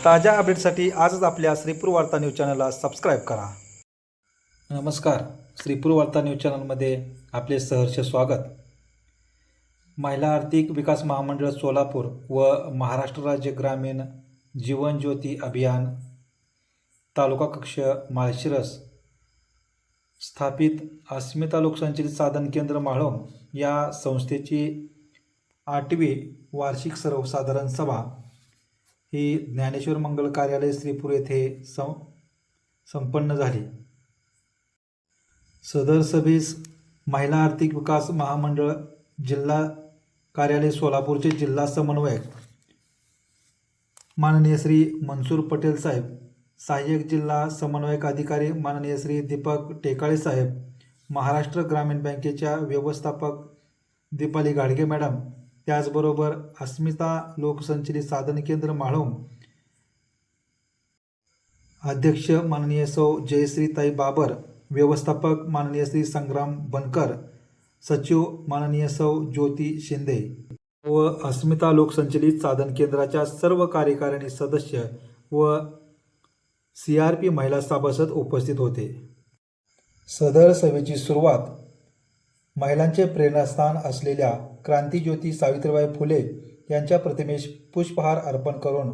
ताज्या अपडेटसाठी आजच आपल्या श्रीपूर वार्ता न्यूज चॅनलला सबस्क्राईब करा। नमस्कार, श्रीपूर वार्ता न्यूज चॅनलमध्ये आपले सहर्ष स्वागत। महिला आर्थिक विकास महामंडळ सोलापूर व महाराष्ट्र राज्य ग्रामीण जीवन ज्योती अभियान तालुका कक्ष माळशिरस स्थापित अस्मिता लोकसंचलित साधन केंद्र माळोम या संस्थेची 8वी वार्षिक सर्वसाधारण सभा ही ज्ञानेश्वर मंगल कार्यालय श्रीपूर येथे संपन्न झाली। सदर सभेस महिला आर्थिक विकास महामंडळ जिल्हा कार्यालय सोलापूरचे जिल्हा समन्वयक माननीय श्री मनसूर पटेल साहेब, सहाय्यक जिल्हा समन्वयक अधिकारी माननीय श्री दीपक टेकाळे साहेब, महाराष्ट्र ग्रामीण बँकेच्या व्यवस्थापक दीपाली गाडगे मॅडम, त्याचबरोबर अस्मिता लोकसंचलित साधन केंद्र माळोम अध्यक्ष माननीय सौ जयश्रीताई बाबर, व्यवस्थापक माननीय श्री संग्राम बनकर, सचिव माननीय सौ ज्योती शिंदे व अस्मिता लोकसंचलित साधन केंद्राच्या सर्व कार्यकारिणी सदस्य व CRP महिला सभासद उपस्थित होते। सदर सभेची सुरुवात महिलांचे प्रेरणास्थान असलेल्या क्रांतिज्योती सावित्रीबाई फुले यांच्या प्रतिमेस पुष्पहार अर्पण करून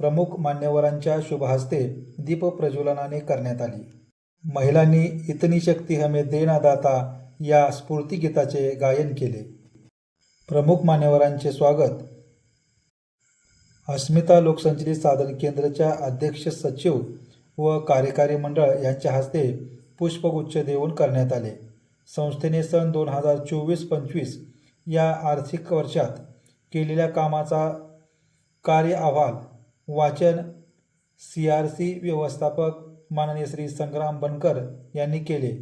प्रमुख मान्यवरांच्या शुभहस्ते दीप प्रज्वलनाने करण्यात आली। महिलांनी इतनी शक्ती हमें देना दाता या स्फूर्तिगीताचे गायन केले। प्रमुख मान्यवरांचे स्वागत अस्मिता लोकसंचलित साधन केंद्राच्या अध्यक्ष सचिव व कार्यकारी मंडळ यांच्या हस्ते पुष्पगुच्छ देऊन करण्यात आले। संस्थेने सन 2024-25 या आर्थिक वर्षात केलेल्या कामाचा कार्य अहवाल वाचन CRC व्यवस्थापक माननीय श्री संग्राम बनकर यांनी केले।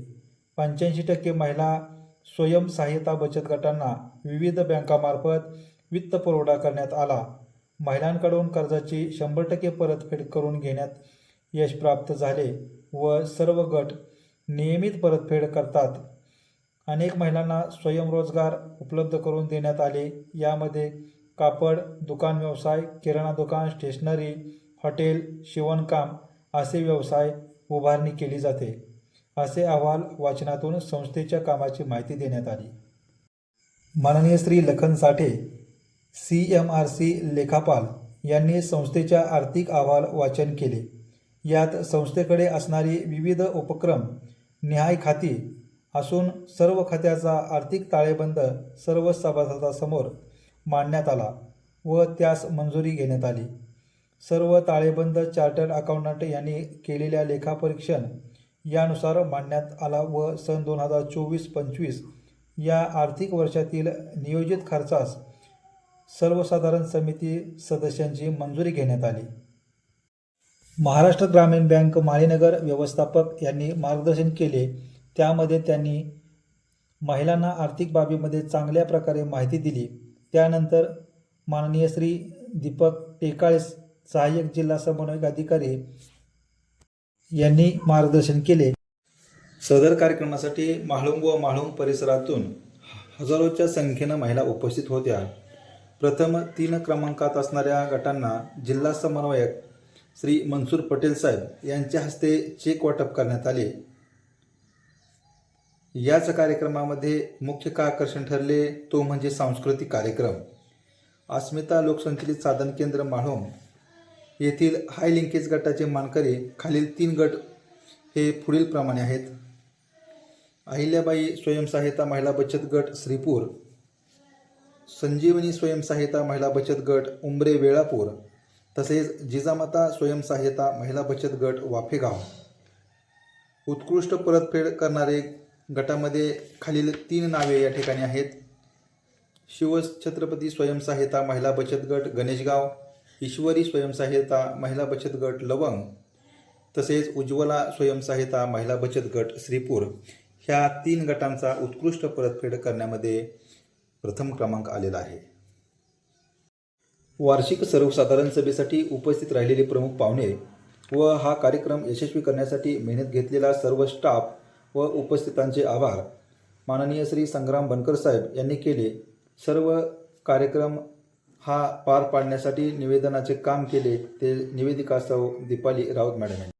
85% महिला स्वयंसहाय्यता बचत गटांना विविध बँकामार्फत वित्त पुरवठा करण्यात आला। महिलांकडून कर्जाची 100% परतफेड करून घेण्यात यश प्राप्त झाले व सर्व गट नियमित परतफेड करतात। अनेक महिलांना स्वयंरोजगार उपलब्ध करून देण्यात आले। यामध्ये कापड दुकान व्यवसाय, किराणा दुकान, स्टेशनरी, हॉटेल, शिवणकाम असे व्यवसाय उभारणी केली जाते, असे अहवाल वाचनातून संस्थेच्या कामाची माहिती देण्यात आली। माननीय श्री लखन साठे CMRC लेखापाल यांनी संस्थेच्या आर्थिक अहवाल वाचन केले। यात संस्थेकडे असणारी विविध उपक्रम निहाय खाती असून सर्व खात्याचा आर्थिक ताळेबंद सर्व सभासदांसमोर मांडण्यात आला व त्यास मंजुरी घेण्यात आली। सर्व ताळेबंद चार्टर्ड अकाउंटंट यांनी केलेल्या लेखापरीक्षण यानुसार मांडण्यात आला व सन 2024-25 या आर्थिक वर्षातील नियोजित खर्चास सर्वसाधारण समिती सदस्यांची मंजुरी घेण्यात आली। महाराष्ट्र ग्रामीण बँक माळीनगर व्यवस्थापक यांनी मार्गदर्शन केले। त्यामध्ये त्यांनी महिलांना आर्थिक बाबीमध्ये चांगल्या प्रकारे माहिती दिली। त्यानंतर माननीय श्री दीपक टेकाळे सहाय्यक जिल्हा समन्वयक अधिकारी यांनी मार्गदर्शन केले। सदर कार्यक्रमासाठी म्हाळुंग व म्हाळुंग परिसरातून हजारोच्या संख्येने महिला उपस्थित होत्या। प्रथम 3 क्रमांकात असणाऱ्या गटांना जिल्हा समन्वयक श्री मनसूर पटेल साहेब यांच्या हस्ते चेक वाटप करण्यात आले। याच कार्यक्रमामध्ये मुख्य आकर्षण ठरले तो म्हणजे सांस्कृतिक कार्यक्रम। अस्मिता लोकसंचलित साधन केंद्र माळोम येथील हाय लिंकेज गटाचे मानकरी खालील 3 गट हे पुढील प्रमाणे आहेत: अहिल्याबाई स्वयंसहाय्यता महिला बचत गट श्रीपूर, संजीवनी स्वयंसहाय्यता महिला बचत गट उंबरे वेळापूर, तसेच जिजामाता स्वयंसहाय्यता महिला बचत गट वाफेगाव। उत्कृष्ट परतफेड करणारे गटामध्ये खालील 3 नावे या ठिकाणी आहेत: शिवछत्रपती स्वयंसहाय्यता महिला बचत गट गणेशगाव, ईश्वरी स्वयंसहाय्यता महिला बचत गट लवंग, तसेच उज्ज्वला स्वयंसहाय्यता महिला बचत गट श्रीपूर। ह्या 3 गटांचा उत्कृष्ट परतफेड करण्यामध्ये प्रथम क्रमांक आलेला आहे। वार्षिक सर्वसाधारण सभेसाठी उपस्थित राहिलेले प्रमुख पाहुणे व हा कार्यक्रम यशस्वी करण्यासाठी मेहनत घेतलेला सर्व स्टाफ व उपस्थितांचे आभार माननीय श्री संग्राम बनकर साहेब यांनी केले। सर्व कार्यक्रम हा पार पाडण्यासाठी निवेदनाचे काम केले ते निवेदिका सौ दीपाली राऊत मॅडम यांनी.